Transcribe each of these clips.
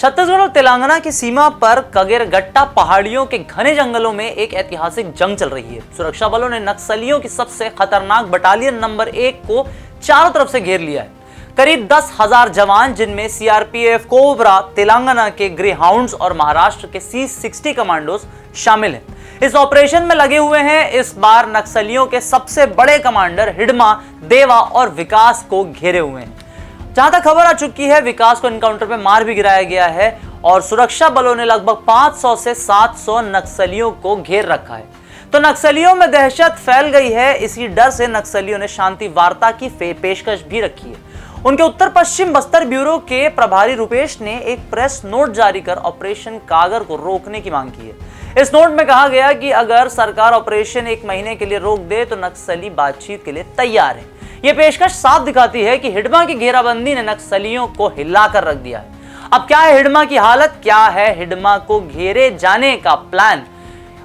छत्तीसगढ़ और तेलंगाना की सीमा पर कगेरगट्टा पहाड़ियों के घने जंगलों में एक ऐतिहासिक जंग चल रही है। सुरक्षा बलों ने नक्सलियों की सबसे खतरनाक बटालियन नंबर 1 को चारों तरफ से घेर लिया है। करीब 10,000 जवान, जिनमें सीआरपीएफ, कोबरा, तेलंगाना के ग्रेहाउंड्स और महाराष्ट्र के C-60 कमांडोज शामिल हैं। इस ऑपरेशन में लगे हुए हैं। इस बार नक्सलियों के सबसे बड़े कमांडर हिडमा, देवा और विकास को घेरे हुए हैं। जहां तक खबर आ चुकी है, विकास को एनकाउंटर में मार भी गिराया गया है और सुरक्षा बलों ने लगभग 500 से 700 नक्सलियों को घेर रखा है। तो नक्सलियों में दहशत फैल गई है। इसी डर से नक्सलियों ने शांति वार्ता की पेशकश भी रखी है। उनके उत्तर पश्चिम बस्तर ब्यूरो के प्रभारी रुपेश ने एक प्रेस नोट जारी कर ऑपरेशन कागर को रोकने की मांग की है। इस नोट में कहा गया कि अगर सरकार ऑपरेशन 1 महीने के लिए रोक दे तो नक्सली बातचीत के लिए तैयार है। यह पेशकश साफ दिखाती है कि हिडमा की घेराबंदी ने नक्सलियों को हिलाकर रख दिया है। अब क्या है हिडमा की हालत, क्या है हिडमा को घेरे जाने का प्लान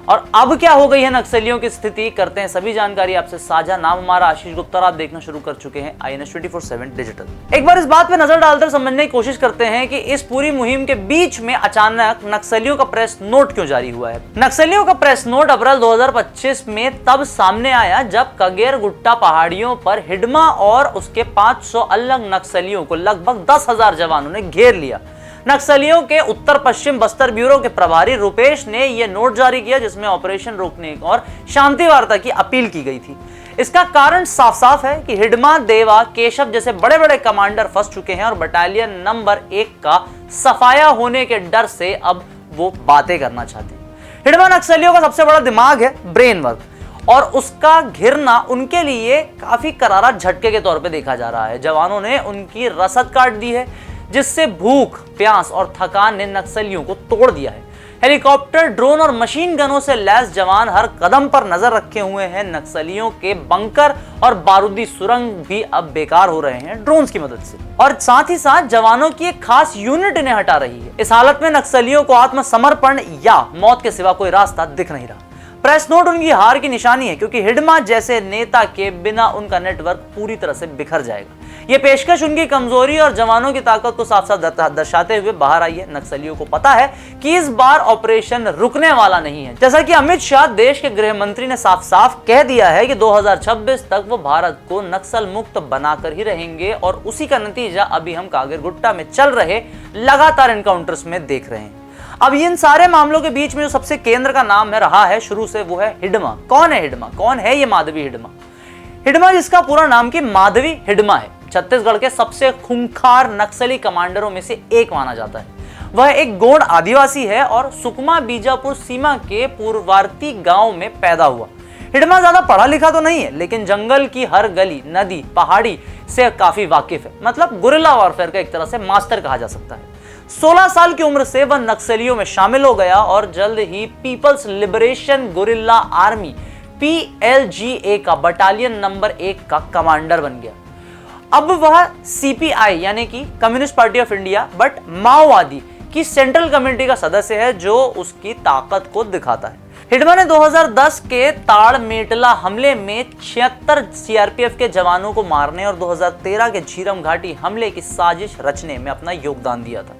और अब क्या हो गई है नक्सलियों की स्थिति, करते हैं सभी जानकारी आपसे साझा। नाम हमारा आशीष गुप्ता, आप देखना शुरू कर चुके हैं INS 24/7 डिजिटल। एक बार इस बात पे नजर डालकर समझने की कोशिश करते हैं कि इस पूरी मुहिम के बीच में अचानक नक्सलियों का प्रेस नोट क्यों जारी हुआ है। नक्सलियों का प्रेस नोट अप्रैल 2025 में तब सामने आया जब कगेरगुट्टा पहाड़ियों पर हिडमा और उसके 500 अलग नक्सलियों को लगभग 10,000 जवानों ने घेर लिया। नक्सलियों के उत्तर पश्चिम बस्तर ब्यूरो के प्रभारी रुपेश ने यह नोट जारी किया, जिसमें ऑपरेशन रोकने और शांति वार्ता की अपील की गई थी। इसका कारण साफ साफ है कि हिडमा, देवा, केशव जैसे बड़े बड़े कमांडर फंस चुके हैं और बटालियन नंबर 1 का सफाया होने के डर से अब वो बातें करना चाहते हैं। हिडमा नक्सलियों का सबसे बड़ा दिमाग है, ब्रेन वर्क, और उसका घिरना उनके लिए काफी करारा झटके के तौर पे देखा जा रहा है। जवानों ने उनकी रसद काट दी है, जिससे भूख, प्यास और थकान ने नक्सलियों को तोड़ दिया है। हेलीकॉप्टर, ड्रोन और मशीन गनों से लैस जवान हर कदम पर नजर रखे हुए हैं। नक्सलियों के बंकर और बारूदी सुरंग भी अब बेकार हो रहे हैं ड्रोन्स की मदद से, और साथ ही साथ जवानों की एक खास यूनिट इन्हें हटा रही है। इस हालत में नक्सलियों को आत्मसमर्पण या मौत के सिवा कोई रास्ता दिख नहीं रहा। प्रेस नोट उनकी हार की निशानी है, क्योंकि हिडमा जैसे नेता के बिना उनका नेटवर्क पूरी तरह से बिखर जाएगा। यह पेशकश उनकी कमजोरी और जवानों की ताकत को साफ साफ दर्शाते हुए बाहर आई है। नक्सलियों को पता है कि इस बार ऑपरेशन रुकने वाला नहीं है। जैसा कि अमित शाह, देश के गृह मंत्री, ने साफ साफ कह दिया है कि 2026 तक वो भारत को नक्सल मुक्त बनाकर ही रहेंगे, और उसी का नतीजा अभी हम कागरगुट्टा में चल रहे लगातार एनकाउंटर्स में देख रहे हैं। अब इन सारे मामलों के बीच में जो सबसे केंद्र का नाम है रहा है शुरू से, वो है हिडमा। कौन है हिडमा? कौन है ये माधवी हिडमा? हिडमा, जिसका पूरा नाम की माधवी हिडमा है, छत्तीसगढ़ के सबसे खूंखार नक्सली कमांडरों में से एक माना जाता है। वह एक गोंड आदिवासी है और सुकमा बीजापुर सीमा के पूर्ववर्ती गांव में पैदा हुआ। हिडमा ज्यादा पढ़ा लिखा तो नहीं है, लेकिन जंगल की हर गली, नदी, पहाड़ी से काफी वाकिफ है। मतलब गुरिल्ला वॉरफेयर का एक तरह से मास्टर कहा जा सकता है। 16 साल की उम्र से वह नक्सलियों में शामिल हो गया और जल्द ही People's Liberation Guerrilla Army PLGA का बटालियन नंबर 1 का कमांडर बन गया। अब वह CPI यानी कि communist party of India but माओवादी की सेंट्रल कमेटी का सदस्य है, जो उसकी ताकत को दिखाता है। हिडमा ने 2010 के ताड़मेटला हमले में 76 CRPF के जवानों को मारने और 2013 के झीरम घाटी हमले की साजिश रचने में अपना योगदान दिया था।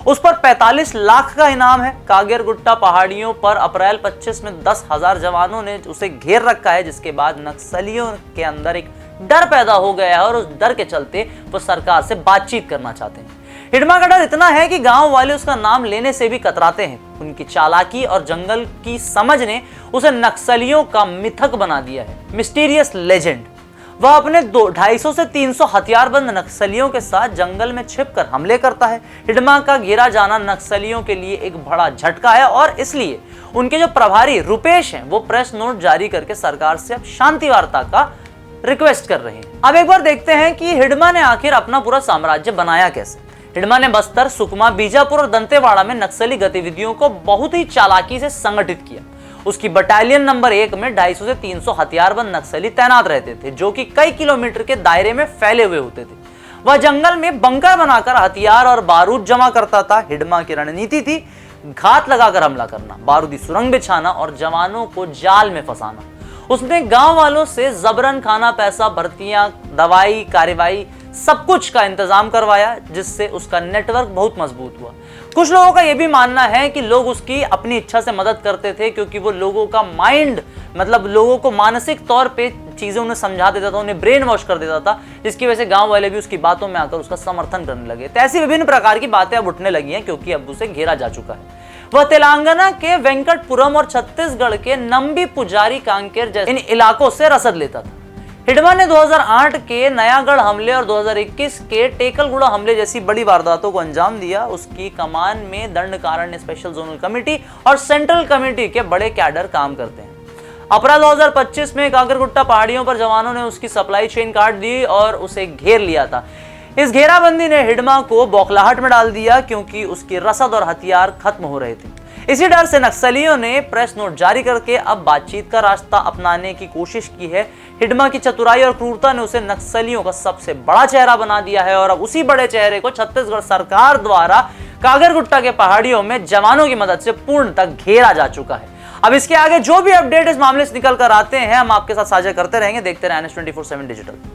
उस पर 45 लाख का इनाम है। कागेरगुट्टा पहाड़ियों पर अप्रैल 25 में 10,000 जवानों ने उसे घेर रखा है, जिसके बाद नक्सलियों के अंदर एक डर पैदा हो गया है और उस डर के चलते वो सरकार से बातचीत करना चाहते हैं। हिडमा का डर इतना है कि गांव वाले उसका नाम लेने से भी कतराते हैं। उनकी चालाकी और जंगल की समझ ने उसे नक्सलियों का मिथक बना दिया है, मिस्टीरियस लेजेंड। वह अपने 250 से 300 हथियारबंद नक्सलियों के साथ जंगल में छिपकर हमले करता है। हिडमा का घेरा जाना नक्सलियों के लिए एक बड़ा झटका है और इसलिए उनके जो प्रभारी रुपेश हैं, वो प्रेस नोट जारी करके सरकार से अब शांति वार्ता का रिक्वेस्ट कर रहे हैं। अब एक बार देखते हैं कि हिडमा ने आखिर अपना पूरा साम्राज्य बनाया कैसे। हिडमा ने बस्तर, सुकमा, बीजापुर और दंतेवाड़ा में नक्सली गतिविधियों को बहुत ही चालाकी से संगठित किया। उसकी बटालियन नंबर 1 में 250 से 300 हथियारबंद नक्सली तैनात रहते थे, जो कि कई किलोमीटर के दायरे में फैले हुए होते थे। वह जंगल में बंकर बनाकर हथियार और बारूद जमा करता था। हिडमा की रणनीति थी घात लगाकर हमला करना, बारूदी सुरंग बिछाना और जवानों को जाल में फंसाना। उसने गांव वालों से जबरन खाना, पैसा, भर्तियां, दवाई, कार्रवाई सब कुछ का इंतजाम करवाया, जिससे उसका नेटवर्क बहुत मजबूत हुआ। कुछ लोगों का यह भी मानना है कि लोग उसकी अपनी इच्छा से मदद करते थे, क्योंकि वो लोगों का माइंड, मतलब लोगों को मानसिक तौर पे चीजें उन्हें समझा देता था, उन्हें ब्रेन वॉश कर देता था, जिसकी वजह से गांव वाले भी उसकी बातों में आकर उसका समर्थन करने लगे। तो ऐसी विभिन्न प्रकार की बातें अब उठने लगी हैं, क्योंकि अब उसे घेरा जा चुका है। वह तेलंगाना के वेंकटपुरम और छत्तीसगढ़ के नंबी पुजारी कांकेर जैसे इन इलाकों से रसद लेता था। हिडमा ने 2008 के नयागढ़ हमले और 2021 के टेकलगुड़ा हमले जैसी बड़ी वारदातों को अंजाम दिया। उसकी कमान में दंडकारण्य स्पेशल जोनल कमेटी और सेंट्रल कमेटी के बड़े कैडर काम करते हैं। अप्रैल 2025 में काकरगुट्टा पहाड़ियों पर जवानों ने उसकी सप्लाई चेन काट दी और उसे घेर लिया था। इस घेराबंदी ने हिडमा को बौखलाहट में डाल दिया, क्योंकि उसकी रसद और हथियार खत्म हो रहे थे। इसी डर से नक्सलियों ने प्रेस नोट जारी करके अब बातचीत का रास्ता अपनाने की कोशिश की है। हिडमा की चतुराई और क्रूरता ने उसे नक्सलियों का सबसे बड़ा चेहरा बना दिया है और अब उसी बड़े चेहरे को छत्तीसगढ़ सरकार द्वारा काकरगुट्टा के पहाड़ियों में जवानों की मदद से पूर्णतः घेरा जा चुका है। अब इसके आगे जो भी अपडेट इस मामले से निकल कर आते हैं, हम आपके साथ साझा करते रहेंगे। देखते रहें NS 24/7 डिजिटल।